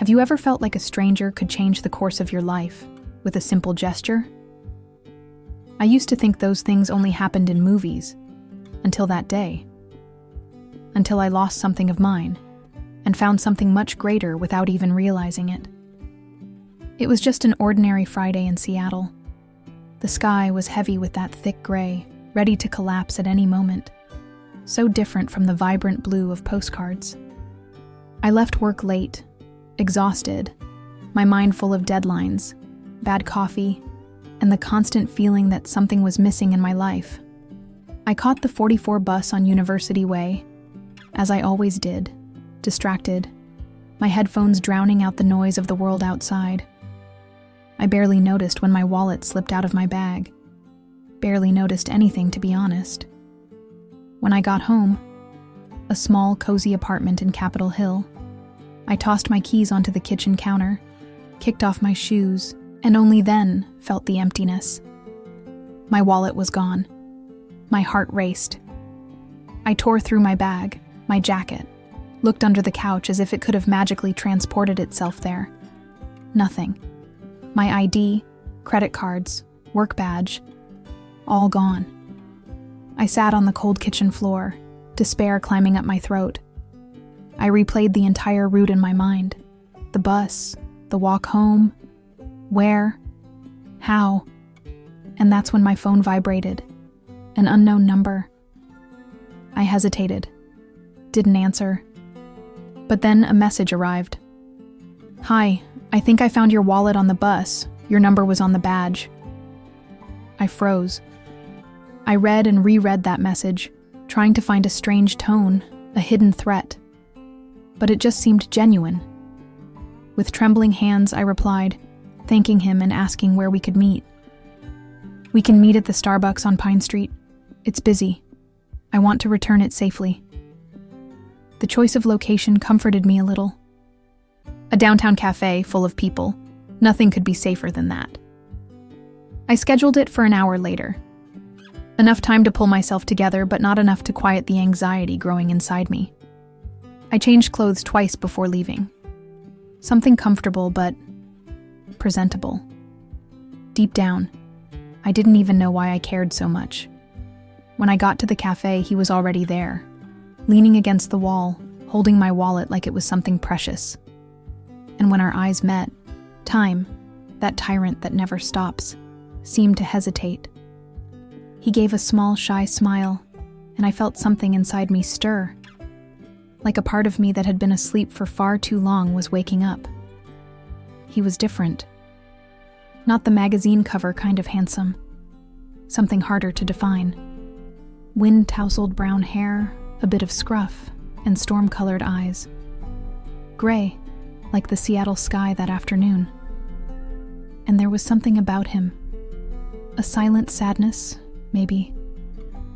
Have you ever felt like a stranger could change the course of your life with a simple gesture? I used to think those things only happened in movies, until that day. Until I lost something of mine, and found something much greater without even realizing it. It was just an ordinary Friday in Seattle. The sky was heavy with that thick gray, ready to collapse at any moment, so different from the vibrant blue of postcards. I left work late, exhausted, my mind full of deadlines, bad coffee, and the constant feeling that something was missing in my life. I caught the 44 bus on University Way, as I always did, distracted, my headphones drowning out the noise of the world outside. I barely noticed when my wallet slipped out of my bag. Barely noticed anything, to be honest. When I got home, a small, cozy apartment in Capitol Hill, I tossed my keys onto the kitchen counter, kicked off my shoes, and only then felt the emptiness. My wallet was gone. My heart raced. I tore through my bag, my jacket, looked under the couch as if it could have magically transported itself there. Nothing. My ID, credit cards, work badge, all gone. I sat on the cold kitchen floor, despair climbing up my throat. I replayed the entire route in my mind. The bus, the walk home, where, how, and that's when my phone vibrated. An unknown number. I hesitated, didn't answer. But then a message arrived. "Hi, I think I found your wallet on the bus. Your number was on the badge." I froze. I read and reread that message, trying to find a strange tone, a hidden threat. But it just seemed genuine. With trembling hands, I replied, thanking him and asking where we could meet. "We can meet at the Starbucks on Pine Street. It's busy. I want to return it safely." The choice of location comforted me a little. A downtown cafe full of people. Nothing could be safer than that. I scheduled it for an hour later. Enough time to pull myself together, but not enough to quiet the anxiety growing inside me. I changed clothes twice before leaving. Something comfortable, but presentable. Deep down, I didn't even know why I cared so much. When I got to the cafe, he was already there, leaning against the wall, holding my wallet like it was something precious. And when our eyes met, time, that tyrant that never stops, seemed to hesitate. He gave a small, shy smile, and I felt something inside me stir. Like a part of me that had been asleep for far too long was waking up. He was different. Not the magazine cover kind of handsome. Something harder to define. Wind-tousled brown hair, a bit of scruff, and storm-colored eyes. Gray, like the Seattle sky that afternoon. And there was something about him. A silent sadness, maybe.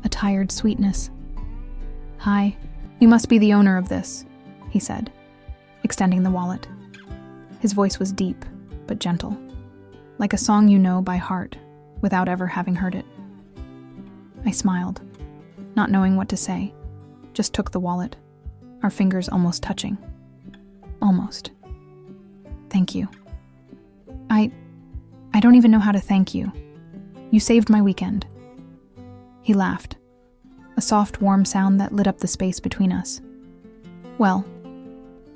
A tired sweetness. "Hi, you must be the owner of this," he said, extending the wallet. His voice was deep, but gentle, like a song you know by heart, without ever having heard it. I smiled, not knowing what to say, just took the wallet, our fingers almost touching. Almost. "Thank you." I don't even know how to thank you. You saved my weekend." He laughed, a soft, warm sound that lit up the space between us. "Well,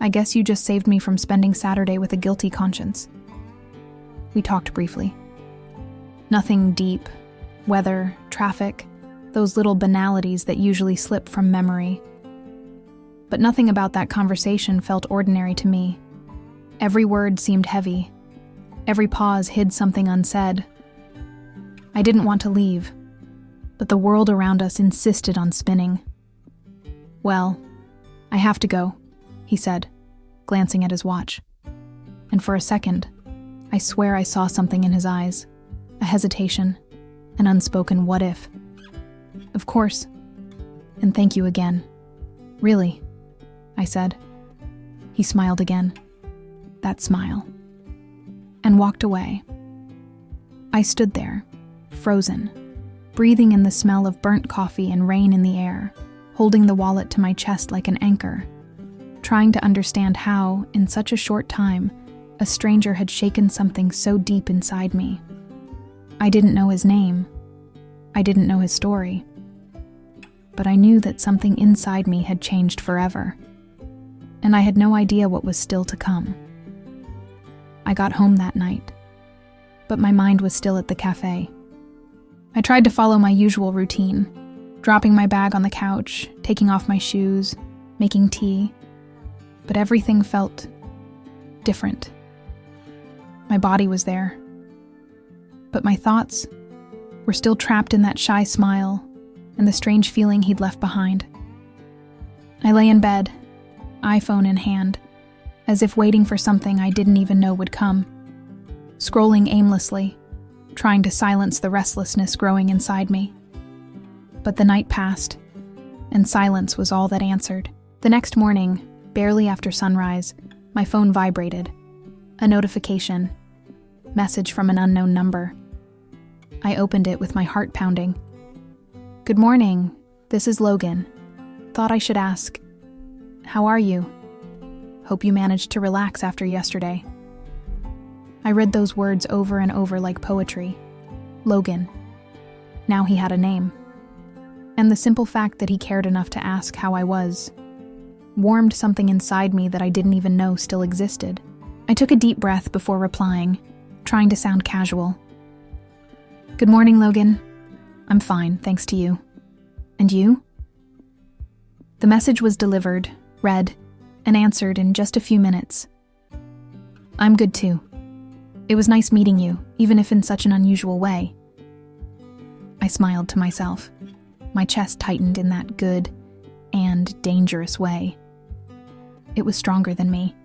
I guess you just saved me from spending Saturday with a guilty conscience." We talked briefly. Nothing deep. Weather, traffic, those little banalities that usually slip from memory. But nothing about that conversation felt ordinary to me. Every word seemed heavy. Every pause hid something unsaid. I didn't want to leave, but the world around us insisted on spinning. "Well, I have to go," he said, glancing at his watch. And for a second, I swear I saw something in his eyes, a hesitation, an unspoken what if. "Of course, and thank you again. Really," I said. He smiled again, that smile, and walked away. I stood there, frozen, breathing in the smell of burnt coffee and rain in the air, holding the wallet to my chest like an anchor. trying to understand how, in such a short time, a stranger had shaken something so deep inside me. I didn't know his name. I didn't know his story. But I knew that something inside me had changed forever, and I had no idea what was still to come. I got home that night, but my mind was still at the cafe. I tried to follow my usual routine, dropping my bag on the couch, taking off my shoes, making tea, but everything felt different. My body was there, but my thoughts were still trapped in that shy smile and the strange feeling he'd left behind. I lay in bed, iPhone in hand, as if waiting for something I didn't even know would come, scrolling aimlessly, trying to silence the restlessness growing inside me. But the night passed, and silence was all that answered. The next morning, barely after sunrise, my phone vibrated. A notification. Message from an unknown number. I opened it with my heart pounding. "Good morning. This is Logan. Thought I should ask, how are you? Hope you managed to relax after yesterday." I read those words over and over like poetry. Logan. Now he had a name. And the simple fact that he cared enough to ask how I was warmed something inside me that I didn't even know still existed. I took a deep breath before replying, trying to sound casual. "Good morning, Logan. I'm fine, thanks to you. And you?" The message was delivered, read, and answered in just a few minutes. "I'm good too. It was nice meeting you, even if in such an unusual way." I smiled to myself. My chest tightened in that good and dangerous way. It was stronger than me.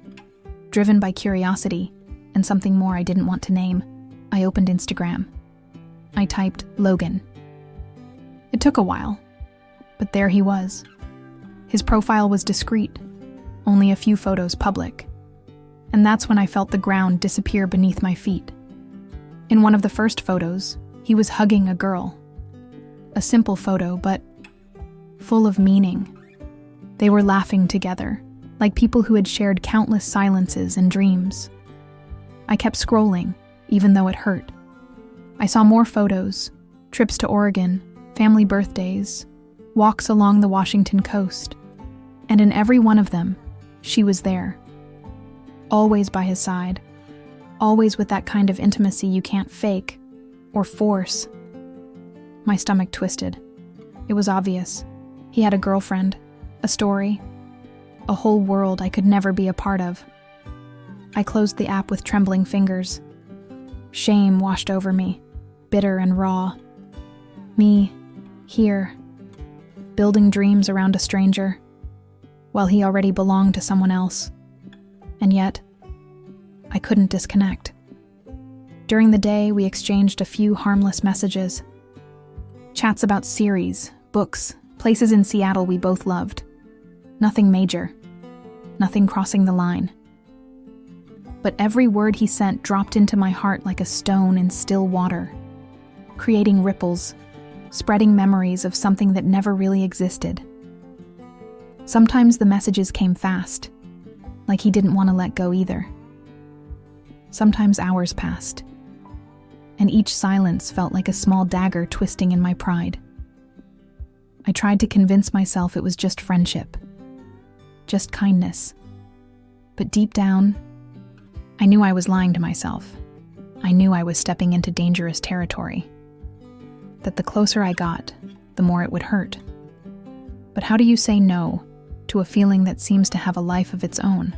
Driven by curiosity and something more I didn't want to name, I opened Instagram. I typed Logan. It took a while, but there he was. His profile was discreet, only a few photos public. And that's when I felt the ground disappear beneath my feet. In one of the first photos, he was hugging a girl. A simple photo, but full of meaning. They were laughing together, like people who had shared countless silences and dreams. I kept scrolling, even though it hurt. I saw more photos, trips to Oregon, family birthdays, walks along the Washington coast, and in every one of them, she was there. Always by his side, always with that kind of intimacy you can't fake or force. My stomach twisted. It was obvious. He had a girlfriend, a story, a whole world I could never be a part of. I closed the app with trembling fingers. Shame washed over me, bitter and raw. Me, here, building dreams around a stranger, while he already belonged to someone else. And yet, I couldn't disconnect. During the day, we exchanged a few harmless messages. Chats about series, books, places in Seattle we both loved. Nothing major. Nothing crossing the line. But every word he sent dropped into my heart like a stone in still water, creating ripples, spreading memories of something that never really existed. Sometimes the messages came fast, like he didn't want to let go either. Sometimes hours passed, and each silence felt like a small dagger twisting in my pride. I tried to convince myself it was just friendship, just kindness. But deep down, I knew I was lying to myself. I knew I was stepping into dangerous territory. That the closer I got, the more it would hurt. But how do you say no to a feeling that seems to have a life of its own?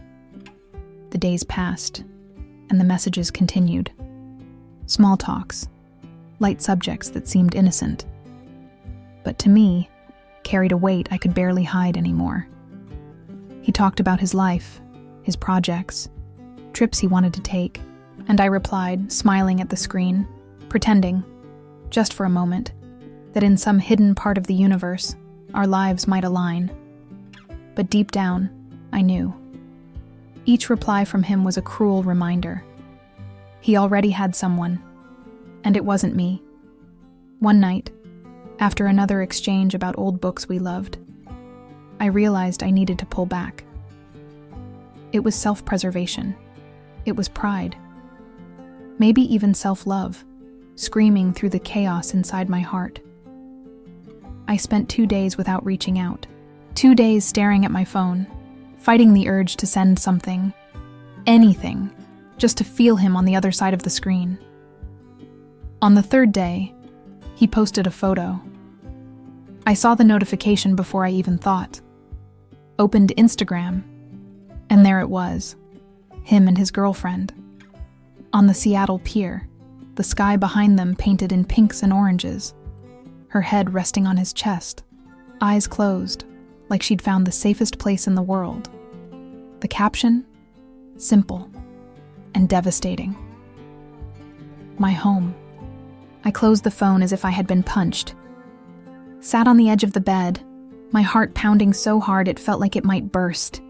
The days passed, and the messages continued. Small talks, light subjects that seemed innocent. But to me, carried a weight I could barely hide anymore. He talked about his life, his projects, trips he wanted to take, and I replied, smiling at the screen, pretending, just for a moment, that in some hidden part of the universe, our lives might align. But deep down, I knew. Each reply from him was a cruel reminder. He already had someone, and it wasn't me. One night, after another exchange about old books we loved, I realized I needed to pull back. It was self-preservation. It was pride. Maybe even self-love, screaming through the chaos inside my heart. I spent 2 days without reaching out. 2 days staring at my phone, fighting the urge to send something, anything, just to feel him on the other side of the screen. On the 3rd day, he posted a photo. I saw the notification before I even thought. Opened Instagram, and there it was, him and his girlfriend. On the Seattle pier, the sky behind them painted in pinks and oranges, her head resting on his chest, eyes closed, like she'd found the safest place in the world. The caption? Simple and devastating. My home. I closed the phone as if I had been punched. Sat on the edge of the bed, my heart pounding so hard it felt like it might burst.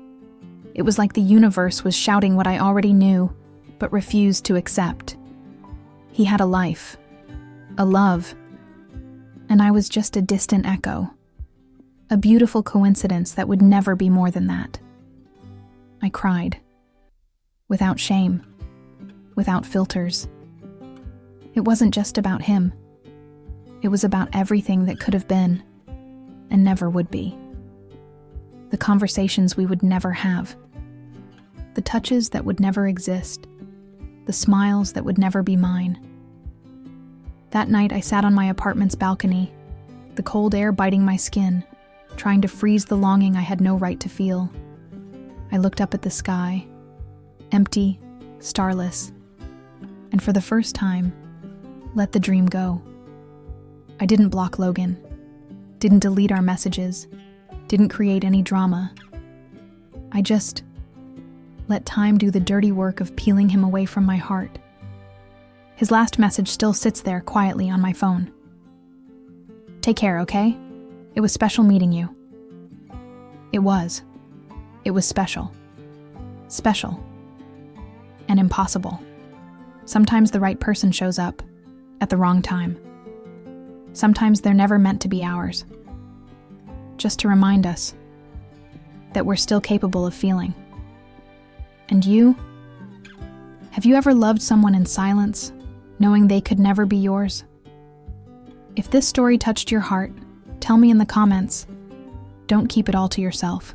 It was like the universe was shouting what I already knew, but refused to accept. He had a life, a love, and I was just a distant echo. A beautiful coincidence that would never be more than that. I cried. Without shame. Without filters. It wasn't just about him. It was about everything that could have been, and never would be. The conversations we would never have. The touches that would never exist. The smiles that would never be mine. That night I sat on my apartment's balcony, the cold air biting my skin, trying to freeze the longing I had no right to feel. I looked up at the sky, empty, starless, and for the first time, let the dream go. I didn't block Logan, didn't delete our messages, didn't create any drama. I just let time do the dirty work of peeling him away from my heart. His last message still sits there quietly on my phone. Take care, okay? It was special meeting you. It was. It was special. Special. And impossible. Sometimes the right person shows up, at the wrong time. Sometimes they're never meant to be ours. Just to remind us that we're still capable of feeling. And you? Have you ever loved someone in silence, knowing they could never be yours? If this story touched your heart, tell me in the comments. Don't keep it all to yourself.